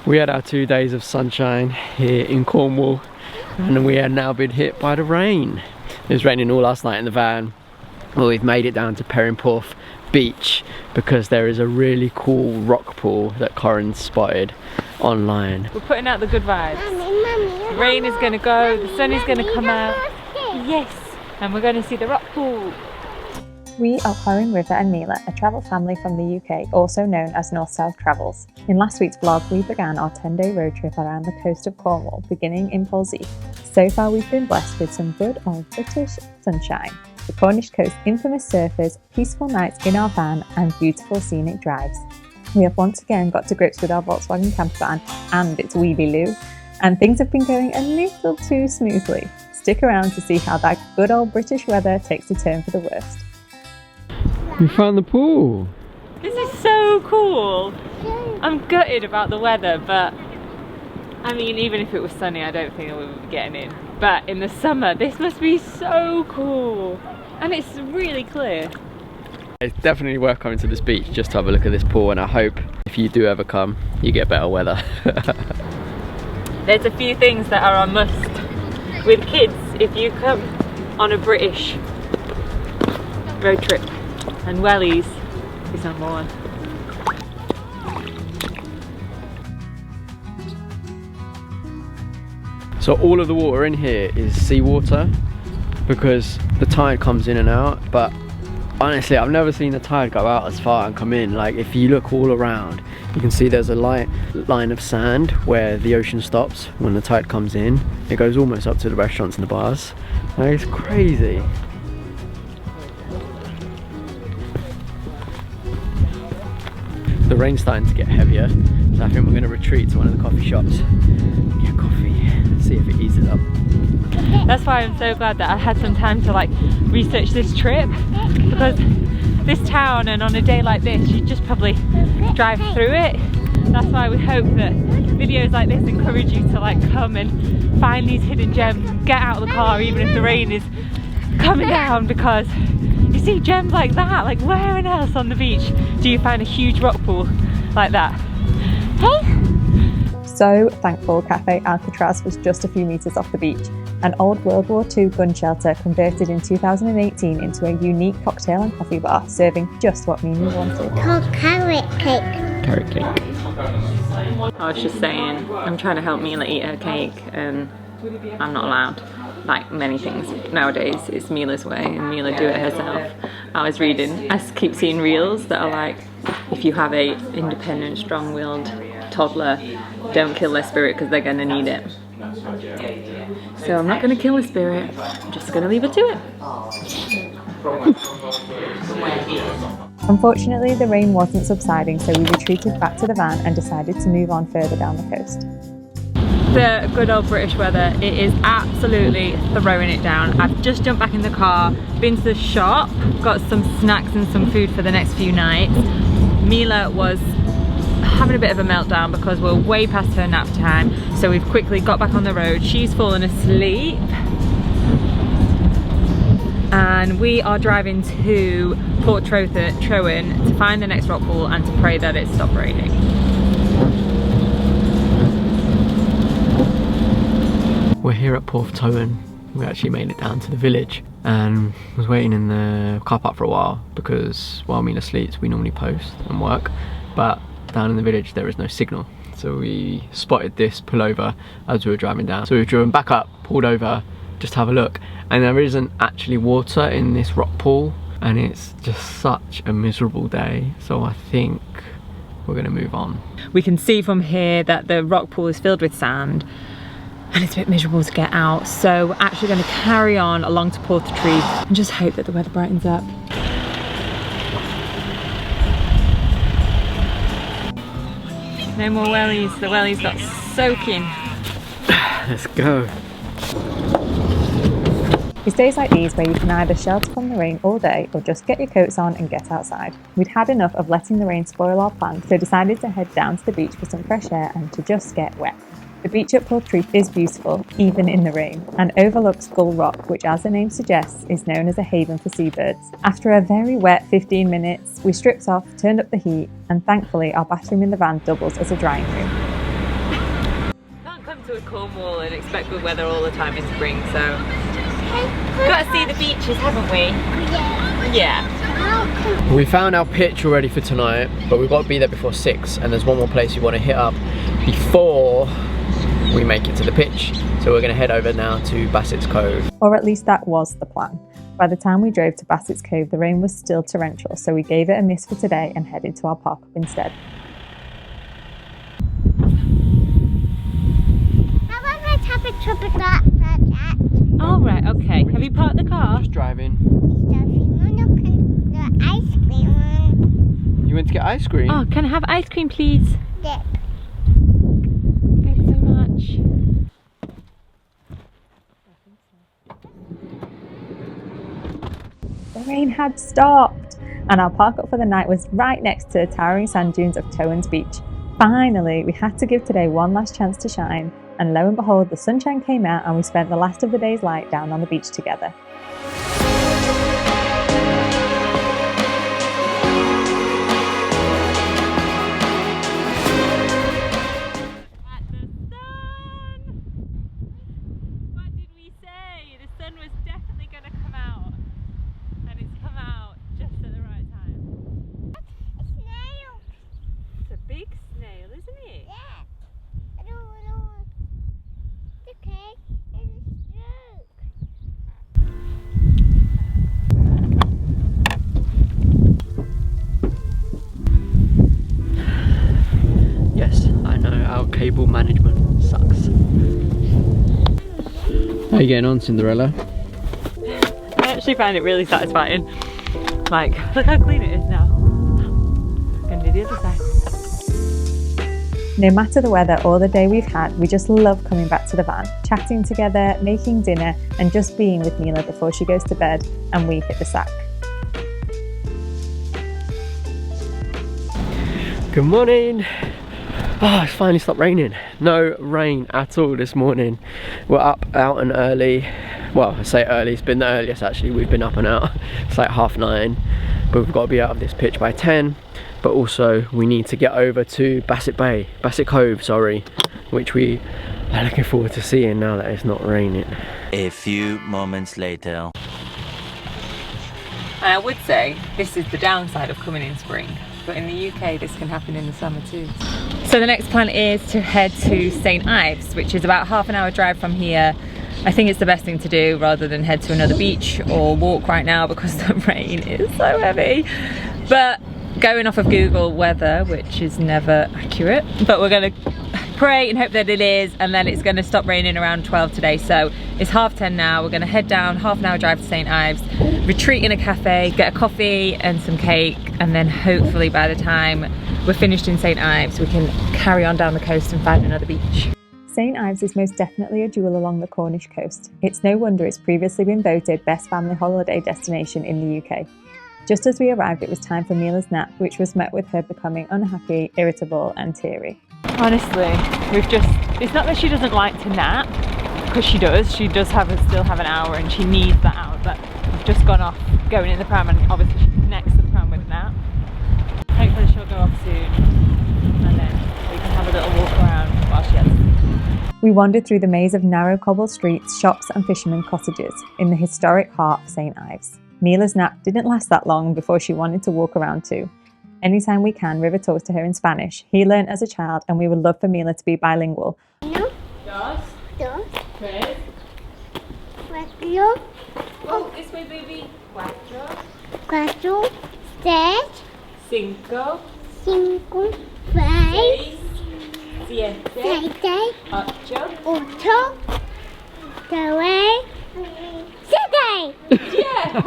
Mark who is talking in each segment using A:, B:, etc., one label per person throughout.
A: We had our 2 days of sunshine here in Cornwall, and we have now been hit by the rain. It was raining all last night in the van. Well, we've made it down to Perrinporth Beach because there is a really cool rock pool that Corin spotted online.
B: We're putting out the good vibes. The rain is going to go, the sun is going to come out. Yes! And we're going to see the rock pool.
C: We are Corin, River and Mila, a travel family from the UK, also known as North-South Travels. In last week's vlog, we began our 10-day road trip around the coast of Cornwall, beginning in Polsey. So far we've been blessed with some good old British sunshine, the Cornish Coast infamous surfers, peaceful nights in our van and beautiful scenic drives. We have once again got to grips with our Volkswagen camper van and its wheelie loo, and things have been going a little too smoothly. Stick around to see how that good old British weather takes a turn for the worst.
A: We found the pool!
B: This is so cool! I'm gutted about the weather, but I mean, even if it was sunny, I don't think we would be getting in. But in the summer, this must be so cool! And it's really clear.
A: It's definitely worth coming to this beach just to have a look at this pool, and I hope if you do ever come, you get better weather.
B: There's a few things that are a must with kids if you come on a British road trip. And wellies is number one.
A: So all of the water in here is seawater because the tide comes in and out, but honestly I've never seen the tide go out as far and come in. Like if you look all around, you can see there's a line of sand where the ocean stops when the tide comes in. It goes almost up to the restaurants and the bars. Like, it's crazy. The rain's starting to get heavier, so I think we're going to retreat to one of the coffee shops, get coffee, see if it eases up.
B: That's why I'm so glad that I had some time to like research this trip, because this town, and on a day like this you just probably drive through it. That's why we hope that videos like this encourage you to like come and find these hidden gems and get out of the car even if the rain is coming down, because you see gems like that, like where else on the beach do you find a huge rock pool like that? Hey!
C: So thankful Cafe Alcatraz was just a few metres off the beach, an old World War II gun shelter converted in 2018 into a unique cocktail and coffee bar, serving just what Mimi wanted.
D: Called carrot cake.
A: Carrot cake.
B: I was just saying, I'm trying to help Mila eat her cake and I'm not allowed. Like many things nowadays, it's Mila's way and Mila do it herself. I keep seeing reels that are like, if you have a independent, strong-willed toddler, don't kill their spirit because they're going to need it. So I'm not going to kill the spirit, I'm just going to leave it to it.
C: Unfortunately, the rain wasn't subsiding, so we retreated back to the van and decided to move on further down the coast.
B: The good old British weather, it is absolutely throwing it down. I've just jumped back in the car, been to the shop, got some snacks and some food for the next few nights. Mila was having a bit of a meltdown because we're way past her nap time, so we've quickly got back on the road. She's fallen asleep and we are driving to Port Trowan to find the next rock pool and to pray that it stopped raining.
A: We're here at Port Trowan. We actually made it down to the village and was waiting in the car park for a while because while Mila sleeps we normally post and work, but down in the village there is no signal, so we spotted this pullover as we were driving down. So we've driven back up, pulled over just to have a look, and there isn't actually water in this rock pool and it's just such a miserable day, so I think we're going to move on.
B: We can see from here that the rock pool is filled with sand and it's a bit miserable to get out, so we're actually going to carry on along to Portreeve and just hope that the weather brightens up. No more wellies, the wellies got soaking.
A: Let's go.
C: It's days like these where you can either shelter from the rain all day or just get your coats on and get outside. We'd had enough of letting the rain spoil our plans, so decided to head down to the beach for some fresh air and to just get wet. The beach at Portreeve is beautiful, even in the rain, and overlooks Gull Rock, which as the name suggests is known as a haven for seabirds. After a very wet 15 minutes, we stripped off, turned up the heat, and thankfully our bathroom in the van doubles as a drying room.
B: to Cornwall and expect good weather all the time in spring, so got to see the beaches, haven't we? Yeah.
A: We found our pitch already for tonight, but we've got to be there before 6, and there's one more place we want to hit up before we make it to the pitch. So we're going to head over now to Bassett's Cove.
C: Or at least that was the plan. By the time we drove to Bassett's Cove, the rain was still torrential, so we gave it a miss for today and headed to our park up instead.
B: All right, okay. Have you parked the car?
A: Just driving. You went to get ice cream?
B: Oh, can I have ice cream, please?
D: Yep.
B: Thanks so much.
C: The rain had stopped, and our park up for the night was right next to the towering sand dunes of Towens Beach. Finally, we had to give today one last chance to shine, and lo and behold, the sunshine came out and we spent the last of the day's light down on the beach together.
B: At the sun! What did we say? The sun was definitely going to come out, and it's come out just at the right time.
D: A snail.
B: It's a big snail, isn't it?
D: Yeah. I don't know. It's okay. It's a joke.
A: Yes, I know, our cable management sucks. How are you getting on, Cinderella?
B: I actually find it really satisfying. Like, look how clean it is now. Gonna do the other side.
C: No matter the weather or the day we've had, we just love coming back to the van, chatting together, making dinner, and just being with Mila before she goes to bed and we hit the sack.
A: Good morning! Oh, it's finally stopped raining. No rain at all this morning. We're up, out and early. Well, I say early, it's been the earliest actually we've been up and out. It's like 9:30, but we've got to be out of this pitch by 10. But also we need to get over to Bassett Cove, sorry, which we are looking forward to seeing now that it's not raining.
E: A few moments later.
B: And I would say this is the downside of coming in spring, but in the UK this can happen in the summer too. So the next plan is to head to St Ives, which is about half an hour drive from here. I think it's the best thing to do rather than head to another beach or walk right now because the rain is so heavy. But going off of Google weather, which is never accurate, but we're going to pray and hope that it is, and then it's going to stop raining around 12 today. So it's 10:30 now. We're going to head down, half an hour drive to St Ives, retreat in a cafe, get a coffee and some cake, and then hopefully by the time we're finished in St Ives we can carry on down the coast and find another beach.
C: St Ives is most definitely a jewel along the Cornish coast. It's no wonder it's previously been voted best family holiday destination in the UK. Just as we arrived, it was time for Mila's nap, which was met with her becoming unhappy, irritable and teary.
B: Honestly, it's not that she doesn't like to nap, because she does still have an hour and she needs that hour, but we've just gone off going in the pram and obviously she connects the pram with a nap. Hopefully she'll go off soon and then we can have a little walk around while she has.
C: We wandered through the maze of narrow cobble streets, shops and fishermen cottages in the historic heart of St Ives. Mila's nap didn't last that long before she wanted to walk around too. Anytime we can, River talks to her in Spanish. He learnt as a child and we would love for Mila to be bilingual.
D: Uno,
B: Dos,
D: dos,
B: tres.
D: cuatro,
B: Oh, this way, baby. Cuatro,
D: cuatro, tres,
B: cinco,
D: cinco, seis,
B: seis, siete,
D: siete,
B: ocho.
D: ocho, nueve, siete.
B: Yeah.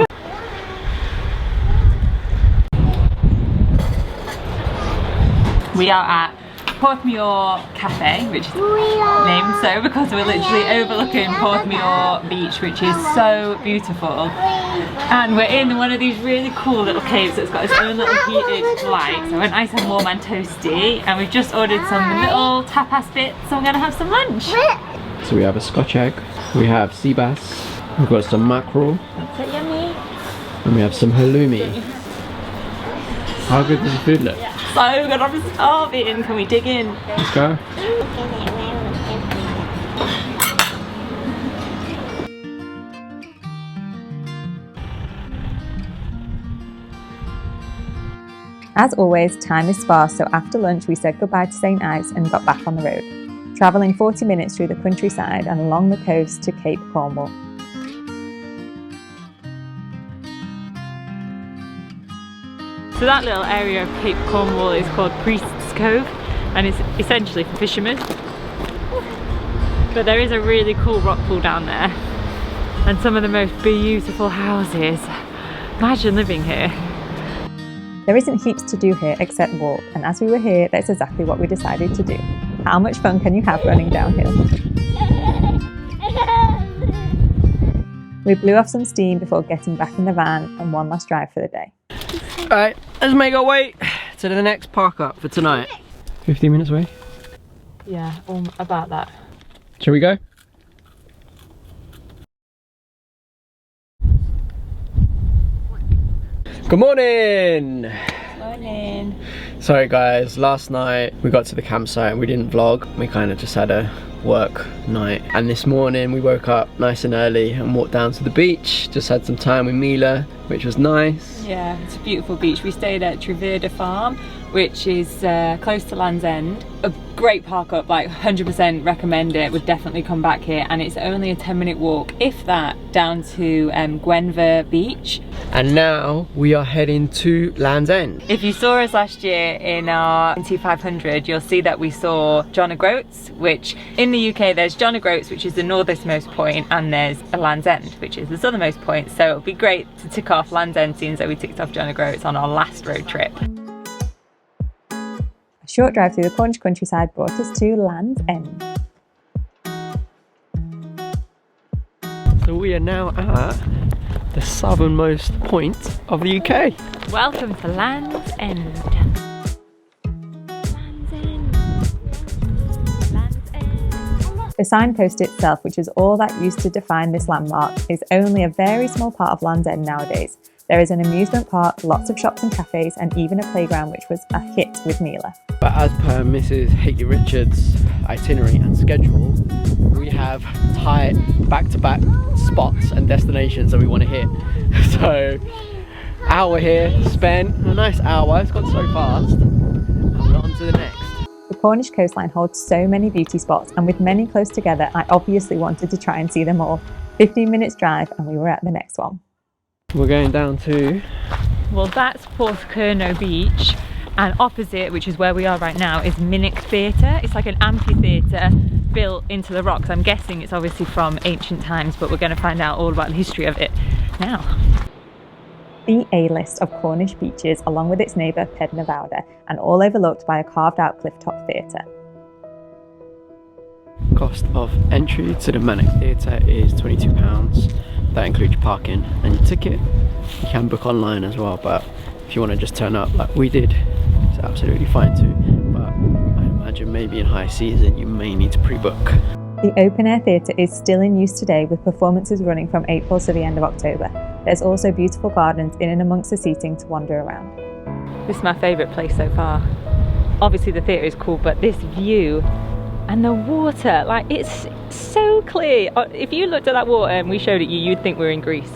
B: We are at Porthmuir Cafe, which is named so because we're literally overlooking Porthmuir Beach, which is so beautiful. And we're in one of these really cool little caves that's got its own little heated light. So we're nice and warm and toasty. And we've just ordered some little tapas bits, so we're gonna have some lunch.
A: So we have a Scotch egg, we have sea bass, we've got some mackerel,
B: Is it yummy?
A: and we have some halloumi. How good does the food look?
B: So good, I'm starving. Can we dig in?
A: Let's go.
C: As always, time is sparse, so after lunch we said goodbye to St Ives and got back on the road, travelling 40 minutes through the countryside and along the coast to Cape Cornwall.
B: So that little area of Cape Cornwall is called Priest's Cove, and it's essentially for fishermen. But there is a really cool rock pool down there and some of the most beautiful houses. Imagine living here.
C: There isn't heaps to do here except walk, and as we were here, that's exactly what we decided to do. How much fun can you have running downhill? We blew off some steam before getting back in the van and one last drive for the day.
A: Alright, let's make our way to the next park up for tonight. 15 minutes away.
B: Yeah, about that.
A: Shall we go? Good morning!
B: Morning.
A: Sorry guys, last night we got to the campsite and we didn't vlog. We kind of just had a work night, and this morning we woke up nice and early and walked down to the beach. Just had some time with Mila, which was nice.
B: Yeah, it's a beautiful beach. We stayed at Trevirda Farm, which is close to Land's End. A great park up, like 100% recommend it, would definitely come back here, and it's only a 10-minute walk, if that, down to Gwenver Beach.
A: And now we are heading to Land's End.
B: If you saw us last year in our 2500, you'll see that we saw John O'Groats, which in the UK there's John O'Groats, which is the northernmost point, and there's a Land's End, which is the southernmost point. So it'll be great to tick off Land's End, seeing as we ticked off John O'Groats on our last road trip.
C: A short drive through the Cornish countryside brought us to Land's End.
A: So we are now at the southernmost point of the UK.
B: Welcome to Land's End. Land's End. Land's End.
C: The signpost itself, which is all that used to define this landmark, is only a very small part of Land's End nowadays. There is an amusement park, lots of shops and cafes, and even a playground, which was a hit with Mila.
A: But as per Mrs. Haley Richards' itinerary and schedule, we have tight back-to-back spots and destinations that we want to hit. So, hour here, spent a nice hour, it's gone so fast, and we're on to the next.
C: The Cornish coastline holds so many beauty spots, and with many close together, I obviously wanted to try and see them all. 15 minutes drive and we were at the next one.
A: We're going down to...
B: Well, that's Porthcurno Beach, and opposite, which is where we are right now, is Minack Theatre. It's like an amphitheatre built into the rocks. I'm guessing it's obviously from ancient times, but we're going to find out all about the history of it now.
C: The A-list of Cornish beaches, along with its neighbour Pednavouda, and all overlooked by a carved-out cliff-top theatre.
A: Cost of entry to the Minack Theatre is £22. That includes your parking and your ticket. You can book online as well, but if you want to just turn up like we did, it's absolutely fine too. But I imagine maybe in high season you may need to pre-book.
C: The open-air theatre is still in use today, with performances running from April to the end of October. There's also beautiful gardens in and amongst the seating to wander around.
B: This is my favourite place so far. Obviously the theatre is cool, but this view and the water, like, it's so clear. If you looked at that water and we showed it you, you'd think we were in Greece.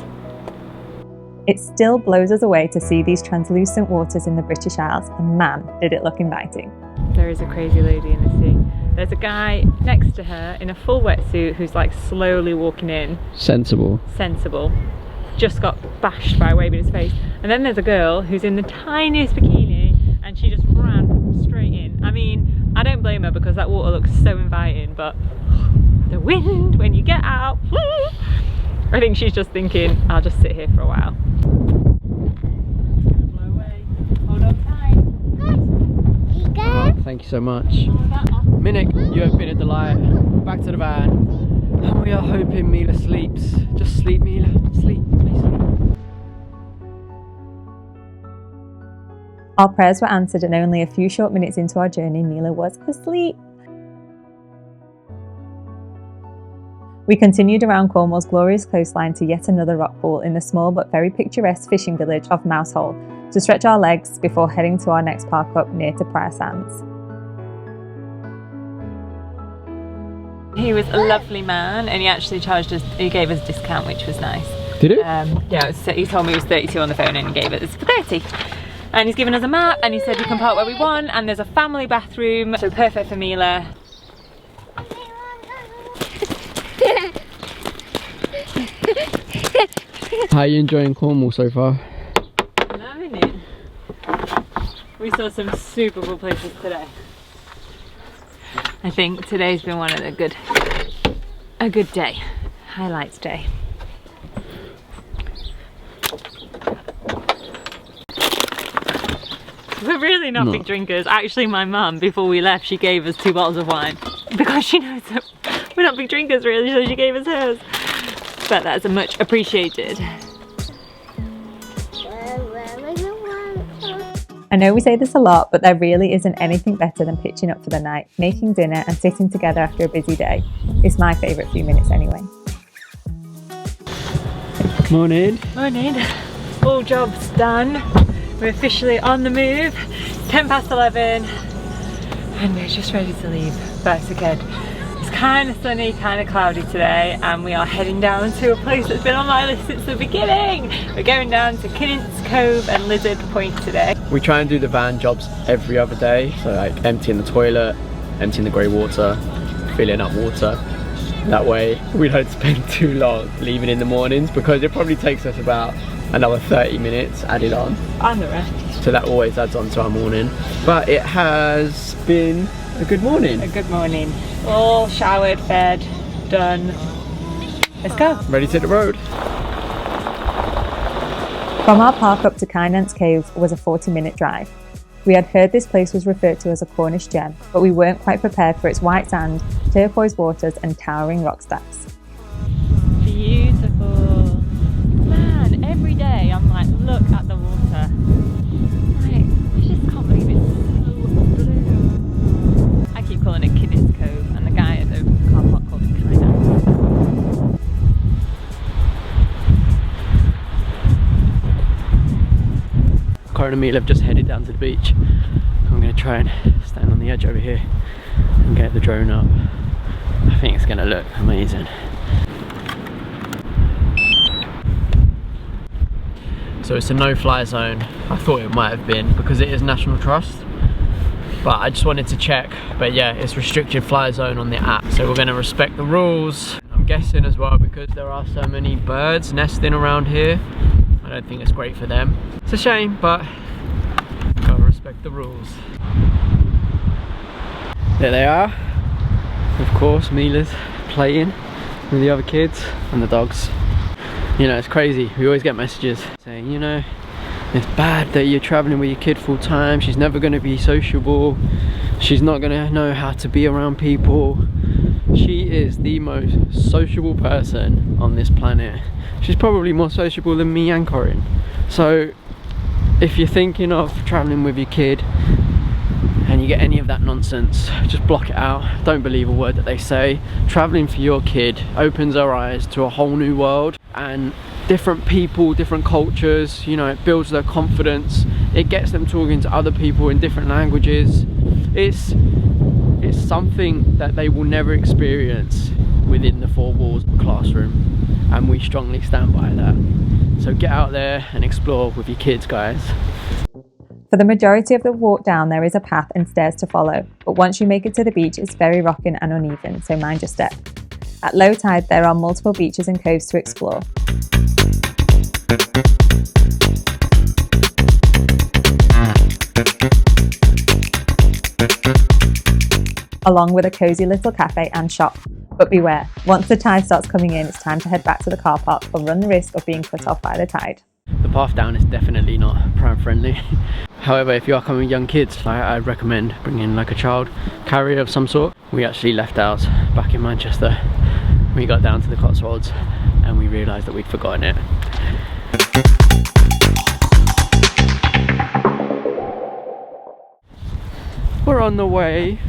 C: It still blows us away to see these translucent waters in the British Isles, and man, did it look inviting.
B: There is a crazy lady in the sea. There's a guy next to her in a full wetsuit who's like slowly walking in.
A: Sensible.
B: Just got bashed by a wave in his face. And then there's a girl who's in the tiniest bikini, and she just ran straight in. I mean, I don't blame her because that water looks so inviting, but the wind when you get out, I think she's just thinking, I'll just sit here for a while. Blow away. Hold on tight.
A: Oh, thank you so much. Minack, you have been a delight. Back to the van. And we are hoping Mila sleeps. Just sleep, Mila. Sleep, please sleep.
C: Our prayers were answered, and only a few short minutes into our journey, Mila was asleep. We continued around Cornwall's glorious coastline to yet another rock pool in the small but very picturesque fishing village of Mousehole to stretch our legs before heading to our next park up near to Prior Sands.
B: He was a lovely man, and he actually charged us, he gave us a discount, which was nice.
A: Did it?
B: Yeah, he told me it was 32 on the phone and he gave it us 30. And he's given us a map and he said we can park where we want, and there's a family bathroom, so perfect for Mila.
A: How are you enjoying Cornwall so far?
B: Loving it. We saw some super cool places today. I think today's been one of the a good day, highlights day. We're really not big drinkers. Actually, my mum, before we left, she gave us 2 bottles of wine because she knows that we're not big drinkers really, so she gave us hers. But that's much appreciated.
C: I know we say this a lot, but there really isn't anything better than pitching up for the night, making dinner and sitting together after a busy day. It's my favourite few minutes anyway.
A: Morning.
B: Morning. All jobs done. We're officially on the move. 10 past 11 and we're just ready to leave. But again, it's kind of sunny, kind of cloudy today, and we are heading down to a place that's been on my list since the beginning. We're going down to Cornish Cove and Lizard Point today.
A: We try and do the van jobs every other day, so like emptying the toilet, emptying the grey water, filling up water. That way we don't spend too long leaving in the mornings, because it probably takes us about another 30 minutes added on.
B: And the rest.
A: So that always adds on to our morning. But it has been a good morning.
B: A good morning. All showered, fed, done. Let's go.
A: Ready to hit the road.
C: From our park up to Kynance Cove was a 40-minute drive. We had heard this place was referred to as a Cornish gem, but we weren't quite prepared for its white sand, turquoise waters and towering rock stacks.
B: Beautiful. Man, every day I'm like, look at the water. Like, I just can't believe it's so blue. I keep calling it Cornish Cove, and the guy at the car park called it Kynance.
A: Corin and Mila have just headed down to the beach. I'm going to try and stand on the edge over here and get the drone up. I think it's going to look amazing. So it's a no-fly zone. I thought it might have been because it is National Trust, but I just wanted to check. But yeah, it's restricted fly zone on the app, so we're going to respect the rules. I'm guessing as well, because there are so many birds nesting around here, I don't think it's great for them. It's a shame, but gotta respect the rules. There they are. Of course, Mila's playing with the other kids and the dogs. You know, it's crazy. We always get messages saying, you know, it's bad that you're traveling with your kid full time. She's never going to be sociable. She's not going to know how to be around people. She is the most sociable person on this planet. She's probably more sociable than me and Corin. So if you're thinking of traveling with your kid and you get any of that nonsense, just block it out. Don't believe a word that they say. Traveling for your kid opens our eyes to a whole new world and different people, different cultures. You know, it builds their confidence. It gets them talking to other people in different languages. It's something that they will never experience within the 4 walls of a classroom, and we strongly stand by that. So get out there and explore with your kids, guys.
C: For the majority of the walk down, there is a path and stairs to follow, but once you make it to the beach, it's very rocking and uneven, so mind your step. At low tide, there are multiple beaches and coves to explore. Along with a cosy little cafe and shop. But beware, once the tide starts coming in, it's time to head back to the car park or run the risk of being cut off by the tide.
A: The path down is definitely not pram friendly. However, if you are coming with young kids, I'd recommend bringing like a child carrier of some sort. We actually left ours back in Manchester. We got down to the Cotswolds and we realised that we'd forgotten it. We're on the way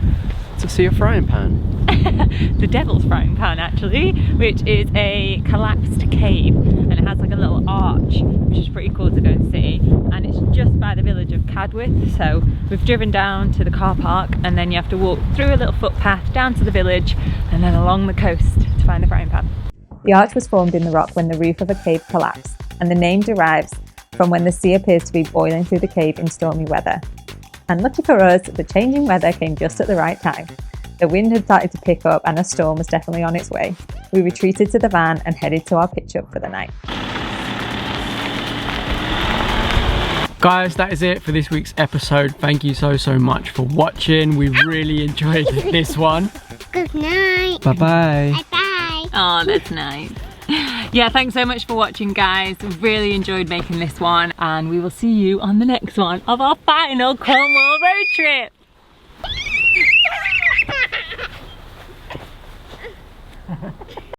A: to see a frying pan.
B: The Devil's Frying Pan, actually, which is a collapsed cave, and it has like a little arch, which is pretty cool to go and see, and it's just by the village of Cadwyth. So we've driven down to the car park, and then you have to walk through a little footpath down to the village and then along the coast to find the frying pan.
C: The arch was formed in the rock when the roof of a cave collapsed, and the name derives from when the sea appears to be boiling through the cave in stormy weather. And lucky for us, the changing weather came just at the right time. The wind had started to pick up and a storm was definitely on its way. We retreated to the van and headed to our pitch up for the night.
A: Guys, that is it for this week's episode. Thank you so much for watching. We really enjoyed this one.
D: Good night.
A: Bye bye.
D: Bye.
B: Oh, that's nice. Yeah, thanks so much for watching, guys. Really enjoyed making this one, and we will see you on the next one of our final Cornwall road trip.